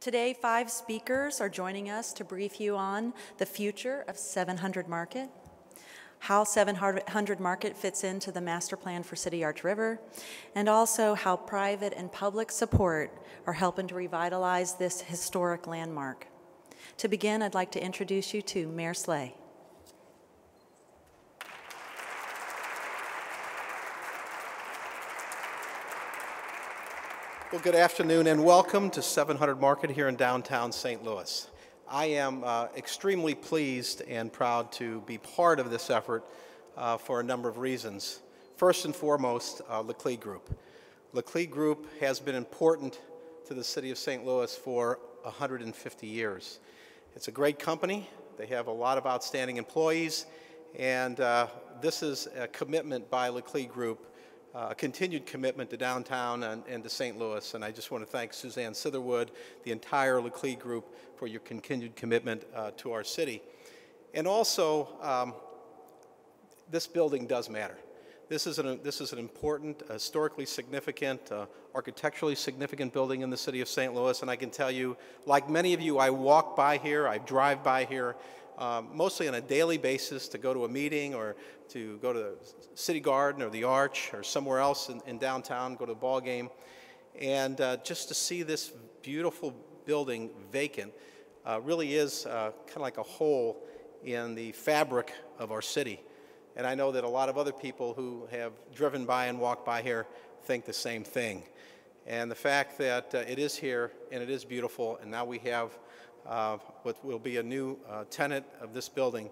Today, 5 speakers are joining us to brief you on the future of 700 Market, how 700 Market fits into the master plan for CityArchRiver, and also how private and public support are helping to revitalize this historic landmark. To begin, I'd like to introduce you to Mayor Slay. Well, good afternoon and welcome to 700 Market here in downtown St. Louis. I am extremely pleased and proud to be part of this effort for a number of reasons. First and foremost, Laclede Group. Laclede Group has been important to the city of St. Louis for 150 years. It's a great company. They have a lot of outstanding employees, and this is a commitment by Laclede Group, a continued commitment to downtown and to St. Louis. And I just want to thank Suzanne Sitherwood, the entire Laclede Group, for your continued commitment to our city. And also, this building does matter. This is an important, historically significant, architecturally significant building in the city of St. Louis. And I can tell you, like many of you, I walk by here, I drive by here, mostly on a daily basis to go to a meeting or to go to the City Garden or the Arch or somewhere else in downtown, go to a ball game. And just to see this beautiful building vacant really is kind of like a hole in the fabric of our city. And I know that a lot of other people who have driven by and walked by here think the same thing. And the fact that it is here and it is beautiful, and now we have what will be a new tenant of this building,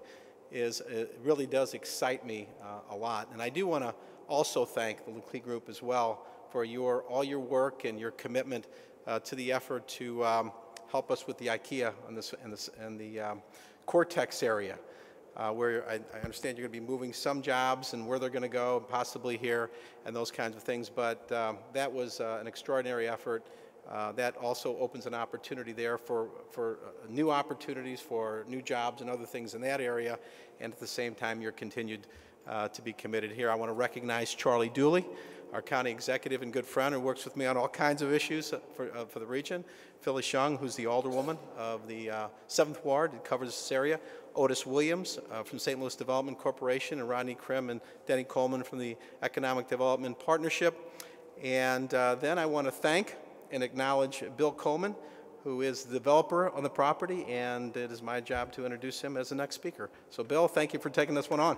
it really does excite me a lot. And I do want to also thank the Laclede Group as well for all your work and your commitment to the effort to help us with the IKEA and the Cortex area, where I understand you're going to be moving some jobs and where they're going to go, possibly here, and those kinds of things. But that was an extraordinary effort. That also opens an opportunity there for new opportunities, for new jobs and other things in that area, and at the same time you're continued to be committed here. I want to recognize Charlie Dooley, our county executive and good friend who works with me on all kinds of issues for the region. Phyllis Young, who's the alderwoman of the 7th Ward, that covers this area. Otis Williams from St. Louis Development Corporation, and Rodney Krim and Denny Coleman from the Economic Development Partnership. And then I want to thank and acknowledge Bill Koman, who is the developer on the property, and it is my job to introduce him as the next speaker. So Bill, thank you for taking this one on.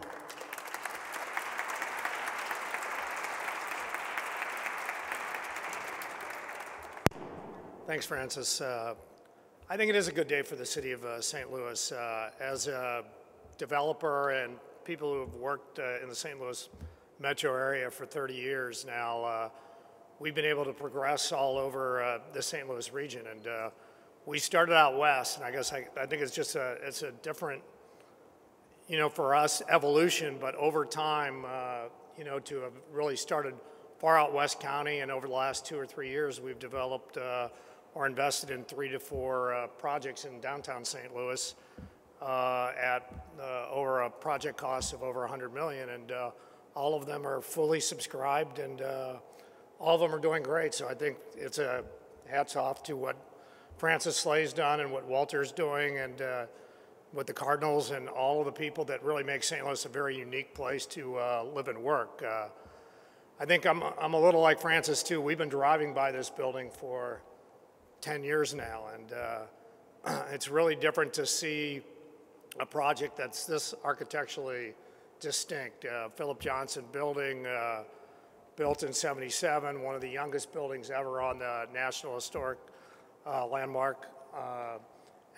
Thanks, Francis. I think it is a good day for the city of St. Louis. As a developer and people who have worked in the St. Louis metro area for 30 years now, we've been able to progress all over the St. Louis region. And we started out west, and I guess I think it's just it's a different, for us, evolution, but over time, to have really started far out west county, and over the last 2 or 3 years, we've developed or invested in 3 to 4 projects in downtown St. Louis at over a project cost of over $100 million, and all of them are fully subscribed, and all of them are doing great. So I think it's a hats off to what Francis Slay's done and what Walter's doing, and with the Cardinals and all of the people that really make St. Louis a very unique place to live and work. I think I'm a little like Francis too. We've been driving by this building for 10 years now, and it's really different to see a project that's this architecturally distinct. Philip Johnson building, built in '77, one of the youngest buildings ever on the National Historic Landmark,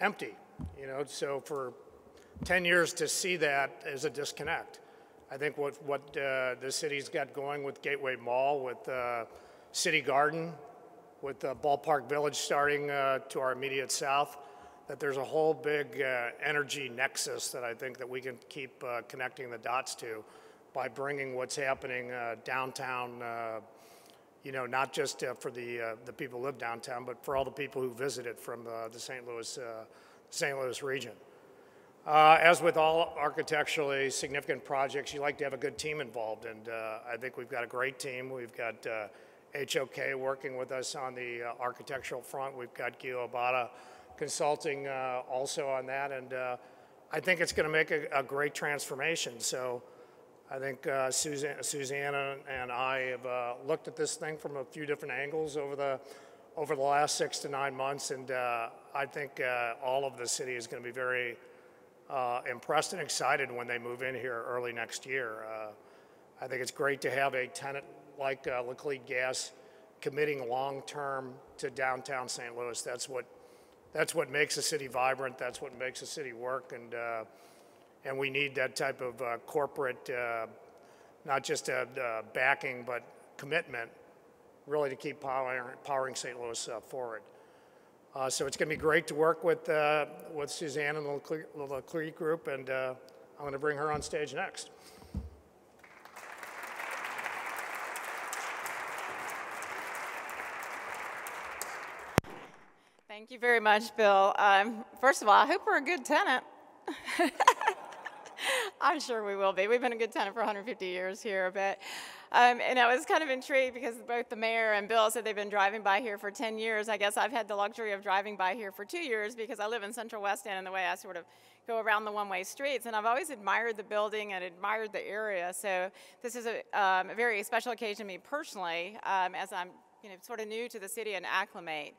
empty. So for 10 years to see that is a disconnect. I think what the city's got going with Gateway Mall, with City Garden, with Ballpark Village starting to our immediate south, that there's a whole big energy nexus that I think that we can keep connecting the dots to by bringing what's happening downtown, not just for the people who live downtown, but for all the people who visit it from the St. Louis region. As with all architecturally significant projects, you like to have a good team involved, and I think we've got a great team. We've got HOK working with us on the architectural front. We've got Gio Abada Consulting also on that, and I think it's going to make a great transformation. So I think Suzanne and I have looked at this thing from a few different angles over the last 6 to 9 months, and I think all of the city is going to be very impressed and excited when they move in here early next year. I think it's great to have a tenant like Laclede Gas committing long-term to downtown St. Louis. That's what makes a city vibrant. That's what makes a city work, and we need that type of corporate, not just backing, but commitment, really to keep powering St. Louis forward. So it's going to be great to work with Suzanne and the Laclede Group, and I'm going to bring her on stage next. Thank you very much, Bill. First of all, I hope we're a good tenant. I'm sure we will be. We've been a good tenant for 150 years here, but and I was kind of intrigued because both the mayor and Bill said they've been driving by here for 10 years. I guess I've had the luxury of driving by here for 2 years because I live in Central West End, and the way I sort of go around the one-way streets, and I've always admired the building and admired the area. So this is a very special occasion to me personally, as I'm sort of new to the city and acclimate.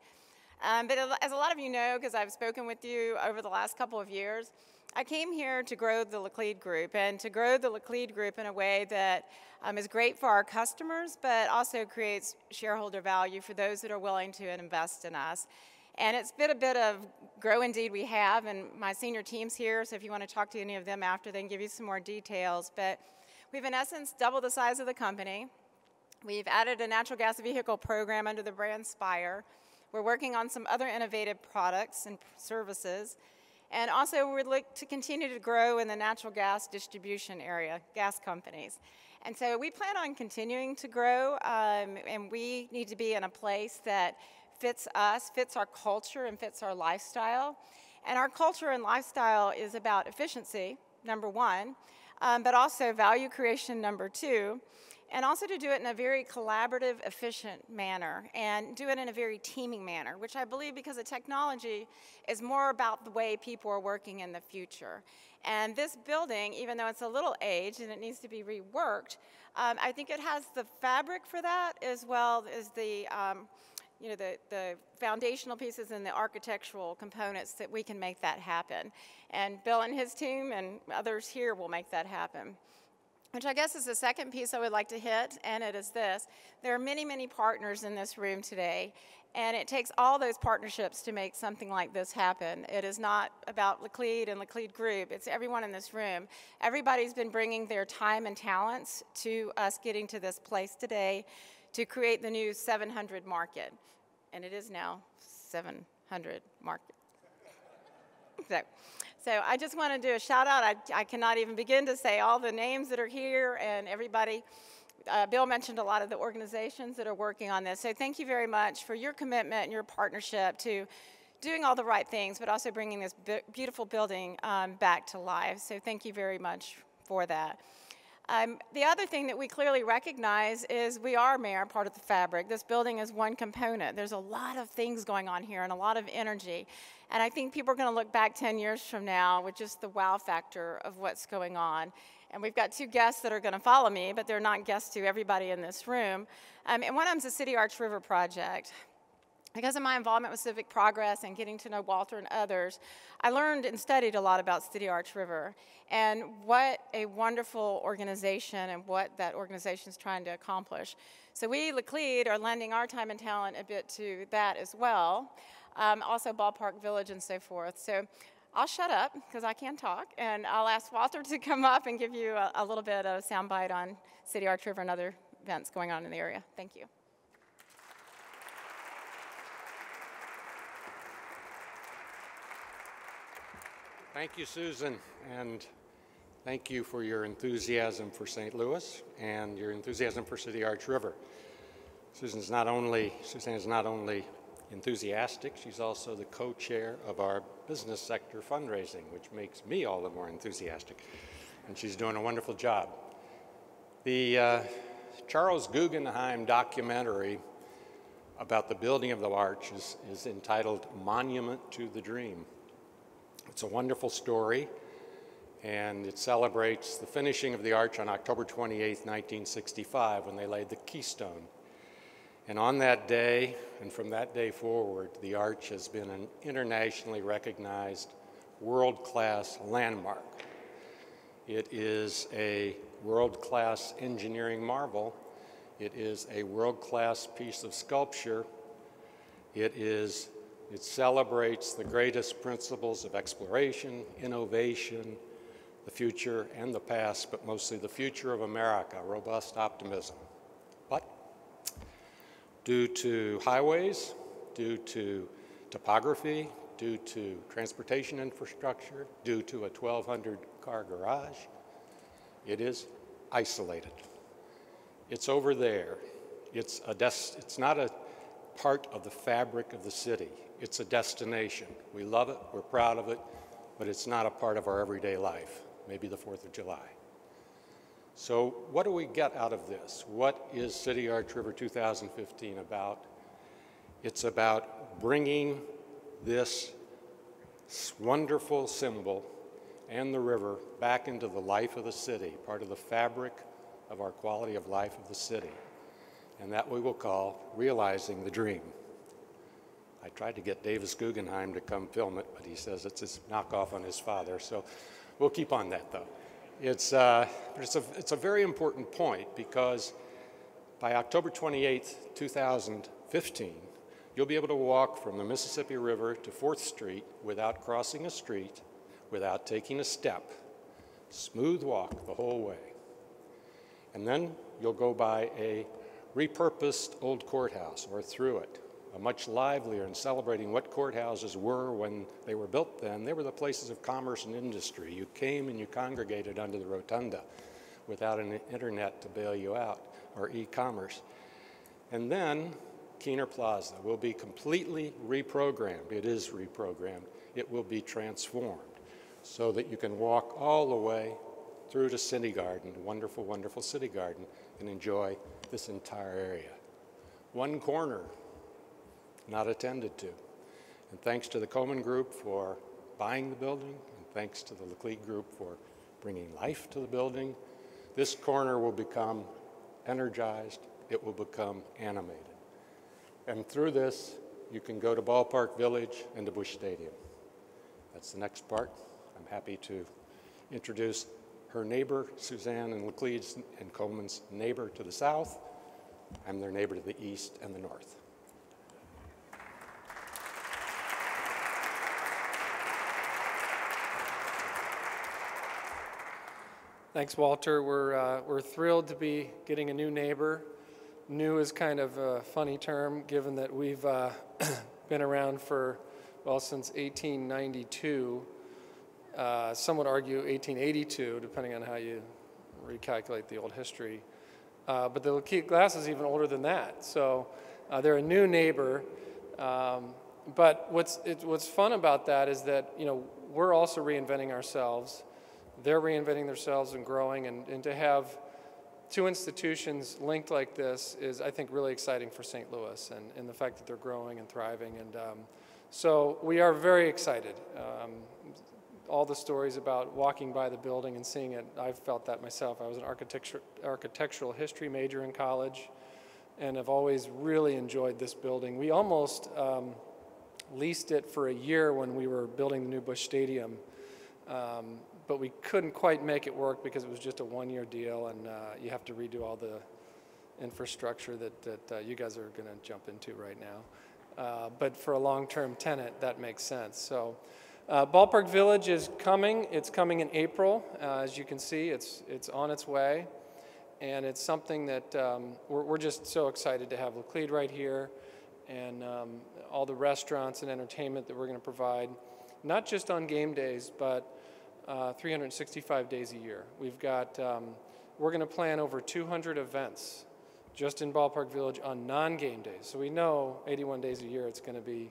But as a lot of you know, because I've spoken with you over the last couple of years, I came here to grow the Laclede Group, and to grow the Laclede Group in a way that is great for our customers, but also creates shareholder value for those that are willing to invest in us. And it's been a bit of grow indeed we have, and my senior team's here, so if you want to talk to any of them after, they can give you some more details. But we've in essence doubled the size of the company. We've added a natural gas vehicle program under the brand Spire. We're working on some other innovative products and services. And also, we'd like to continue to grow in the natural gas distribution area, gas companies. And so we plan on continuing to grow, and we need to be in a place that fits us, fits our culture, and fits our lifestyle. And our culture and lifestyle is about efficiency, number one, but also value creation, number two, and also to do it in a very collaborative, efficient manner, and do it in a very teaming manner, which I believe, because of technology, is more about the way people are working in the future. And this building, even though it's a little aged and it needs to be reworked, I think it has the fabric for that, as well as the foundational pieces and the architectural components that we can make that happen. And Bill and his team and others here will make that happen. Which I guess is the second piece I would like to hit, and it is this. There are many, many partners in this room today, and it takes all those partnerships to make something like this happen. It is not about Laclede and Laclede Group. It's everyone in this room. Everybody's been bringing their time and talents to us getting to this place today to create the new 700 market, and it is now 700 market. So I just want to do a shout out. I cannot even begin to say all the names that are here and everybody. Bill mentioned a lot of the organizations that are working on this. So thank you very much for your commitment and your partnership to doing all the right things, but also bringing this beautiful building back to life. So thank you very much for that. The other thing that we clearly recognize is we are, Mayor, part of the fabric. This building is one component. There's a lot of things going on here and a lot of energy. And I think people are going to look back 10 years from now with just the wow factor of what's going on. And we've got two guests that are going to follow me, but they're not guests to everybody in this room. And one of them is the CityArchRiver project. Because of my involvement with Civic Progress and getting to know Walter and others, I learned and studied a lot about CityArchRiver and what a wonderful organization and what that organization is trying to accomplish. So we, Laclede, are lending our time and talent a bit to that as well, also Ballpark Village and so forth. So I'll shut up because I can talk, and I'll ask Walter to come up and give you a little bit of a soundbite on CityArchRiver and other events going on in the area. Thank you. Thank you, Susan, and thank you for your enthusiasm for St. Louis and your enthusiasm for CityArchRiver. Suzanne is not only enthusiastic, she's also the co-chair of our business sector fundraising, which makes me all the more enthusiastic, and she's doing a wonderful job. The Charles Guggenheim documentary about the building of the arch is entitled Monument to the Dream. It's a wonderful story, and it celebrates the finishing of the arch on October 28, 1965, when they laid the keystone. And on that day, and from that day forward, the arch has been an internationally recognized world-class landmark. It is a world-class engineering marvel. It is a world-class piece of sculpture. It celebrates the greatest principles of exploration, innovation, the future and the past, but mostly the future of America, robust optimism. But due to highways, due to topography, due to transportation infrastructure, due to a 1,200-car garage, it is isolated. It's over there. It's not a part of the fabric of the city. It's a destination. We love it, we're proud of it, but it's not a part of our everyday life, maybe the 4th of July. So what do we get out of this? What is CityArchRiver 2015 about? It's about bringing this wonderful symbol and the river back into the life of the city, part of the fabric of our quality of life of the city. And that we will call realizing the dream. I tried to get Davis Guggenheim to come film it, but he says it's his knockoff on his father, so we'll keep on that though. It's a very important point, because by October 28th, 2015, you'll be able to walk from the Mississippi River to 4th Street without crossing a street, without taking a step. Smooth walk the whole way. And then you'll go by a repurposed old courthouse, or through it, a much livelier and celebrating what courthouses were when they were built then. They were the places of commerce and industry. You came and you congregated under the rotunda without an internet to bail you out, or e-commerce. And then Keener Plaza will be completely reprogrammed. It is reprogrammed. It will be transformed so that you can walk all the way through to City Garden, wonderful, wonderful City Garden, and enjoy this entire area. One corner not attended to. And thanks to the Koman Group for buying the building, and thanks to the Laclede Group for bringing life to the building, this corner will become energized, it will become animated. And through this, you can go to Ballpark Village and to Busch Stadium. That's the next part. I'm happy to introduce her neighbor, Suzanne, and Laclede's and Koman's neighbor to the south. I'm their neighbor to the east and the north. Thanks, Walter. We're thrilled to be getting a new neighbor. New is kind of a funny term, given that we've been around for, well, since 1892. Some would argue 1882, depending on how you recalculate the old history. But the Laclede Glass is even older than that. So they're a new neighbor. But what's fun about that is that, you know, we're also reinventing ourselves. They're reinventing themselves and growing, and to have two institutions linked like this is, I think, really exciting for St. Louis, and the fact that they're growing and thriving. And so we are very excited. All the stories about walking by the building and seeing it, I've felt that myself. I was an architectural history major in college, and I've always really enjoyed this building. We almost leased it for a year when we were building the new Busch Stadium. But we couldn't quite make it work because it was just a one-year deal, and you have to redo all the infrastructure that you guys are going to jump into right now. But for a long-term tenant, that makes sense. So Ballpark Village is coming. It's coming in April. As you can see, it's on its way. And it's something that we're just so excited to have Laclede right here, and all the restaurants and entertainment that we're going to provide, not just on game days, but 365 days a year. We've got, we're going to plan over 200 events just in Ballpark Village on non-game days. So we know 81 days a year it's going to be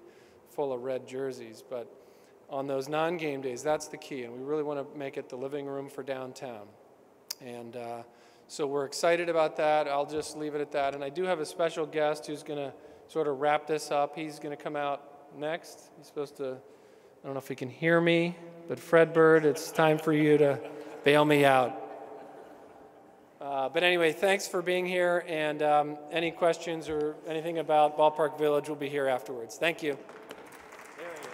full of red jerseys, but on those non-game days, that's the key, and we really want to make it the living room for downtown. And so we're excited about that. I'll just leave it at that. And I do have a special guest who's going to sort of wrap this up. He's going to come out next. He's supposed to, I don't know if he can hear me, but Fred Bird, it's time for you to bail me out. But anyway, thanks for being here, and any questions or anything about Ballpark Village will be here afterwards. Thank you. There he is.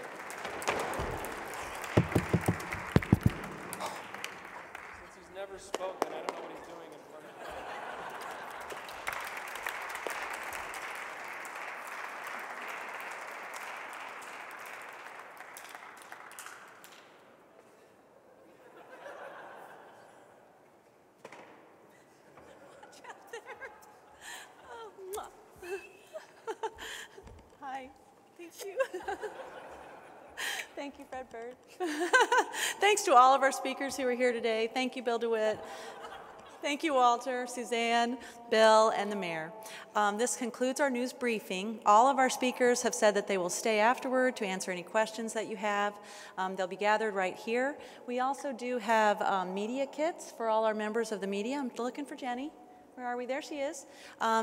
Since he's never spoken, I don't know what he's doing in front of me. Hi, thank you. Thank you, Fred Bird. Thanks to all of our speakers who are here today. Thank you, Bill DeWitt. Thank you, Walter, Suzanne, Bill, and the mayor. This concludes our news briefing. All of our speakers have said that they will stay afterward to answer any questions that you have. They'll be gathered right here. We also do have media kits for all our members of the media. I'm looking for Jenny. Where are we? There she is.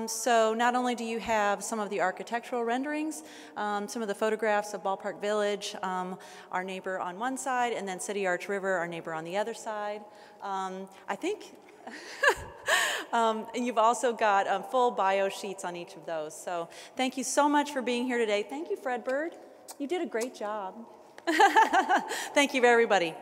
So not only do you have some of the architectural renderings, some of the photographs of Ballpark Village, our neighbor on one side, and then CityArchRiver, our neighbor on the other side. I think, and you've also got full bio sheets on each of those. So thank you so much for being here today. Thank you, Fred Bird. You did a great job. Thank you, everybody.